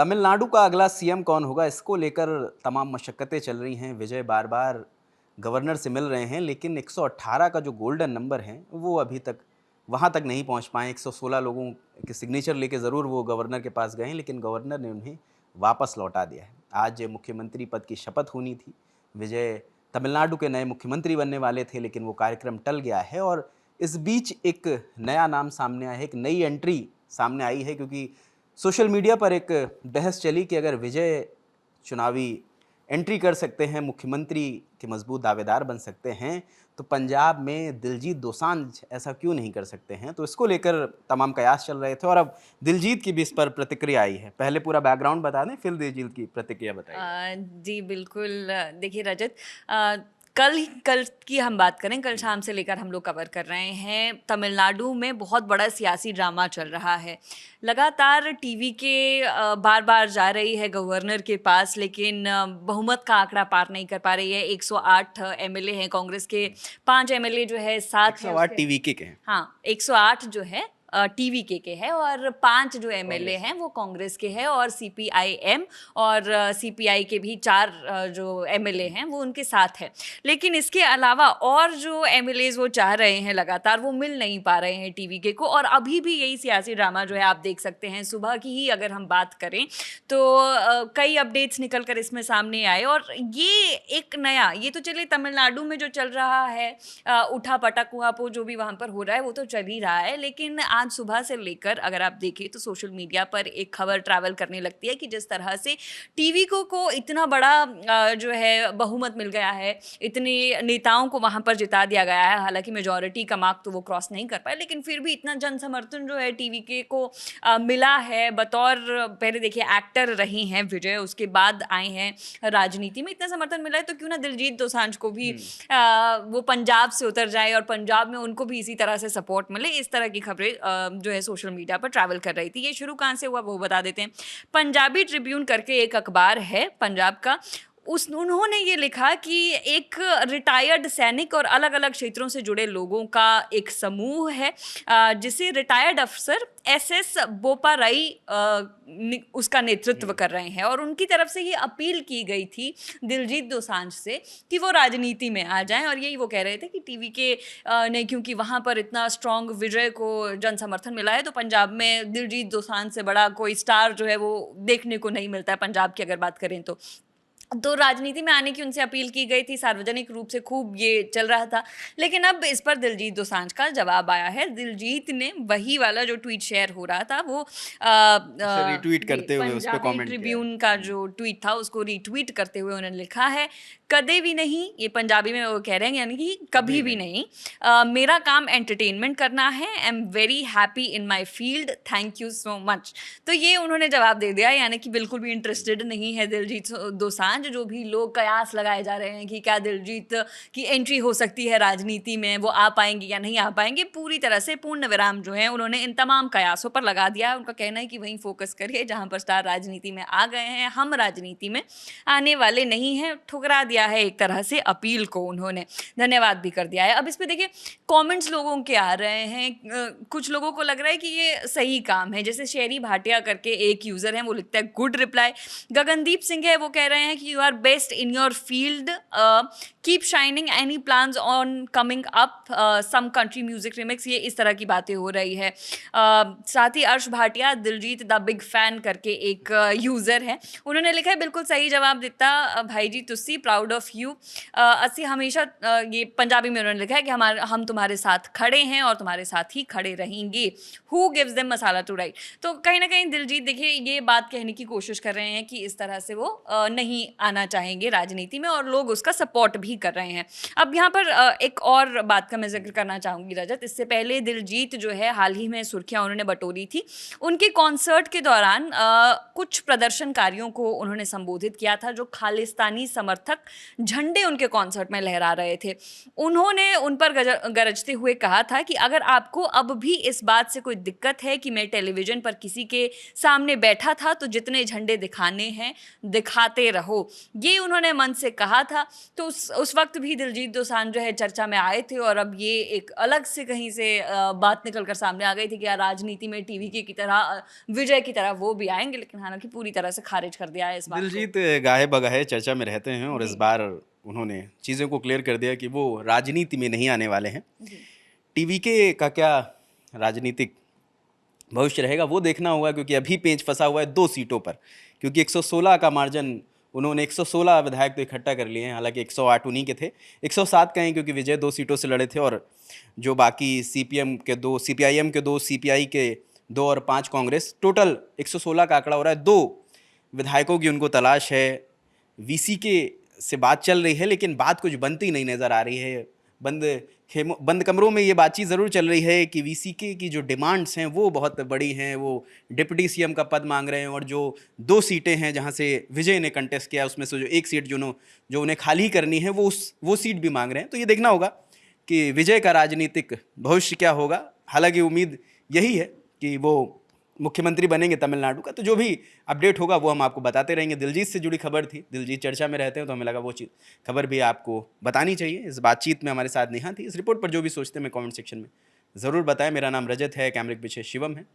तमिलनाडु का अगला सीएम कौन होगा, इसको लेकर तमाम मशक्कतें चल रही हैं। विजय बार-बार गवर्नर से मिल रहे हैं, लेकिन 118 का जो गोल्डन नंबर है, वो अभी तक वहाँ तक नहीं पहुँच पाए। 116 लोगों के सिग्नेचर लेके ज़रूर वो गवर्नर के पास गए हैं, लेकिन गवर्नर ने उन्हें वापस लौटा दिया है। आज मुख्यमंत्री पद की शपथ होनी थी। विजय तमिलनाडु के नए मुख्यमंत्री बनने वाले थे, लेकिन वो कार्यक्रम टल गया है और इस बीच एक नया नाम सामने आया है, एक नई एंट्री सामने आई है, क्योंकि सोशल मीडिया पर एक बहस चली कि अगर विजय चुनावी एंट्री कर सकते हैं, मुख्यमंत्री के मजबूत दावेदार बन सकते हैं, तो पंजाब में दिलजीत दोसांझ ऐसा क्यों नहीं कर सकते हैं। तो इसको लेकर तमाम कयास चल रहे थे और अब दिलजीत की भी इस पर प्रतिक्रिया आई है। पहले पूरा बैकग्राउंड बता दें, फिर दिलजीत की प्रतिक्रिया बताइए। जी बिल्कुल। देखिए रजत, कल की हम बात करें, कल शाम से लेकर हम लोग कवर कर रहे हैं। तमिलनाडु में बहुत बड़ा सियासी ड्रामा चल रहा है। लगातार टीवी के बार बार जा रही है गवर्नर के पास, लेकिन बहुमत का आंकड़ा पार नहीं कर पा रही है। 108 एमएलए हैं कांग्रेस के, 5 एमएलए जो है, 7 108 टीवी के हैं। हाँ, 108 जो है टीवी के है, और 5 जो एमएलए हैं वो कांग्रेस के हैं, और सीपीआईएम और सीपीआई के भी 4 जो एमएलए हैं वो उनके साथ है। लेकिन इसके अलावा और जो एमएलएज वो चाह रहे हैं लगातार, वो मिल नहीं पा रहे हैं टीवी के को। और अभी भी यही सियासी ड्रामा जो है आप देख सकते हैं। सुबह की ही अगर हम बात करें तो कई अपडेट्स निकल कर इसमें सामने आए, और ये एक नया, ये तो चलिए तमिलनाडु में जो चल रहा है उठा पटक हुआपो जो भी वहाँ पर हो रहा है वो तो चल ही रहा है। लेकिन आज सुबह से लेकर अगर आप देखें तो सोशल मीडिया पर एक खबर ट्रैवल करने लगती है कि जिस तरह से टीवी को इतना बड़ा जो है बहुमत मिल गया है, इतने नेताओं को वहाँ पर जिता दिया गया है। हालांकि मेजॉरिटी का मार्क तो वो क्रॉस नहीं कर पाए, लेकिन फिर भी इतना जन समर्थन जो है टीवी के को मिला है। बतौर, पहले देखिए एक्टर रही हैं विजय, उसके बाद आए हैं राजनीति में, इतना समर्थन मिला है तो क्यों ना दिलजीत दोसांझ को भी वो पंजाब से उतर जाए और पंजाब में उनको भी इसी तरह से सपोर्ट मिले। इस तरह की खबरें जो है सोशल मीडिया पर ट्रैवल कर रही थी। ये शुरू कहाँ से हुआ वो बता देते हैं। पंजाबी ट्रिब्यून करके एक अखबार है पंजाब का, उन्होंने ये लिखा कि एक रिटायर्ड सैनिक और अलग अलग क्षेत्रों से जुड़े लोगों का एक समूह है, जिसे रिटायर्ड अफसर एसएस बोपाराई उसका नेतृत्व कर रहे हैं। और उनकी तरफ से ये अपील की गई थी दिलजीत दोसांझ से कि वो राजनीति में आ जाएं। और यही वो कह रहे थे कि टीवी के ने, क्योंकि वहाँ पर इतना स्ट्रॉन्ग विजय को जन समर्थन मिला है, तो पंजाब में दिलजीत दोसांझ से बड़ा कोई स्टार जो है वो देखने को नहीं मिलता है पंजाब की अगर बात करें तो राजनीति में आने की उनसे अपील की गई थी। सार्वजनिक रूप से खूब ये चल रहा था। लेकिन अब इस पर दिलजीत दोसांझ का जवाब आया है। दिलजीत ने वही वाला जो ट्वीट शेयर हो रहा था वो रिट्वीट करते हुए उस पे कमेंट किया। ट्रिब्यून का जो ट्वीट था उसको रिट्वीट करते हुए उन्होंने लिखा है, कदे भी नहीं, ये पंजाबी में वो कह रहे हैं, यानी कि कभी भी नहीं, मेरा काम एंटरटेनमेंट करना है। I am very happy in my field, thank you so much. तो ये उन्होंने जवाब दे दिया, यानी कि बिल्कुल भी इंटरेस्टेड नहीं है दिलजीत दोसांझ। जो भी लोग कयास लगाए जा रहे हैं कि क्या दिलजीत की एंट्री हो सकती है राजनीति में, वो आ पाएंगे या नहीं आ पाएंगे, पूरी तरह से पूर्ण विराम जो है उन्होंने इन तमाम कयासों पर लगा दिया। उनका कहना है कि वहीं फोकस करिए जहां पर स्टार राजनीति में आ गए हैं, हम राजनीति में आने वाले नहीं हैं। ठुकरा दिया है एक तरह से अपील को, उन्होंने धन्यवाद भी कर दिया है। अब इस पे देखिए कमेंट्स लोगों के आ रहे हैं। कुछ लोगों को लग रहा है कि ये सही काम है, जैसे शेरी भाटिया करके एक यूजर है, वो लिखता है गुड रिप्लाई। गगनदीप सिंह है, वो कह रहे हैं कि you are best in your field, keep shining, any plans on coming up, some country music remix, ये इस तरह की बातें हो रही है। साथ ही अर्श Bhatia, Diljit the big fan करके एक यूज़र है, उन्होंने लिखा है बिल्कुल सही जवाब दिता भाई जी, तुसी प्राउड ऑफ यू। असी हमेशा, ये पंजाबी में उन्होंने लिखा है कि हम तुम्हारे साथ खड़े हैं और तुम्हारे साथ ही खड़े रहेंगे। Who gives them masala to write. तो कहीं ना कहीं दिलजीत देखिए ये बात कहने की कोशिश कर रहे हैं कि इस तरह से वो नहीं आना चाहेंगे राजनीति में, और लोग उसका सपोर्ट भी कर रहे हैं। अब यहाँ पर एक और बात का मैं जिक्र करना चाहूँगी रजत। इससे पहले दिलजीत जो है हाल ही में सुर्खियाँ उन्होंने बटोरी थी। उनके कॉन्सर्ट के दौरान कुछ प्रदर्शनकारियों को उन्होंने संबोधित किया था जो खालिस्तानी समर्थक झंडे उनके कॉन्सर्ट में लहरा रहे थे। उन्होंने उन पर गरजते हुए कहा था कि अगर आपको अब भी इस बात से कोई दिक्कत है कि मैं टेलीविजन पर किसी के सामने बैठा था तो जितने झंडे दिखाने हैं दिखाते रहो, ये उन्होंने मन से कहा था। तो उस वक्त भी दिलजीत दोसांझ जो है चर्चा में आए थे, और अब ये एक अलग से कहीं से बात निकल कर सामने आ गई थी कि यार राजनीति में टीवी की तरह विजय की तरह वो भी आएंगे, लेकिन हालांकि पूरी तरह से खारिज कर दिया है इस बात को। दिलजीत गाहे बगाहे चर्चा में रहते हैं और इस बार उन्होंने चीज़ों को क्लियर कर दिया कि वो राजनीति में नहीं आने वाले हैं। टीवीके का क्या राजनीतिक भविष्य रहेगा वो देखना होगा, क्योंकि अभी पेंच फंसा हुआ है 2 सीटों पर, क्योंकि 116 का मार्जिन उन्होंने 116 विधायक तो इकट्ठा कर लिए हैं, हालांकि 108 उन्हीं के थे, 107 कहें क्योंकि विजय 2 सीटों से लड़े थे, और जो बाकी सीपीएम के 2, सीपीआईएम के 2, सीपीआई के 2 और 5 कांग्रेस, टोटल 116 का आंकड़ा हो रहा है। 2 विधायकों की उनको तलाश है। वीसी के से बात चल रही है, लेकिन बात कुछ बनती नहीं नज़र आ रही है। बंद कमरों में ये बातचीत ज़रूर चल रही है कि वीसीके की जो डिमांड्स हैं वो बहुत बड़ी हैं। वो डिप्टी सीएम का पद मांग रहे हैं, और जो 2 सीटें हैं जहां से विजय ने कंटेस्ट किया उसमें से जो 1 सीट जो उन्हें खाली करनी है वो सीट भी मांग रहे हैं। तो ये देखना होगा कि विजय का राजनीतिक भविष्य क्या होगा। हालांकि उम्मीद यही है कि वो मुख्यमंत्री बनेंगे तमिलनाडु का। तो जो भी अपडेट होगा वो हम आपको बताते रहेंगे। दिलजीत से जुड़ी खबर थी, दिलजीत चर्चा में रहते हैं तो हमें लगा वो चीज़ खबर भी आपको बतानी चाहिए। इस बातचीत में हमारे साथ नेहा थी। इस रिपोर्ट पर जो भी सोचते हैं मैं कमेंट सेक्शन में ज़रूर बताएं। मेरा नाम रजत है, कैमरे के पीछे शिवम है।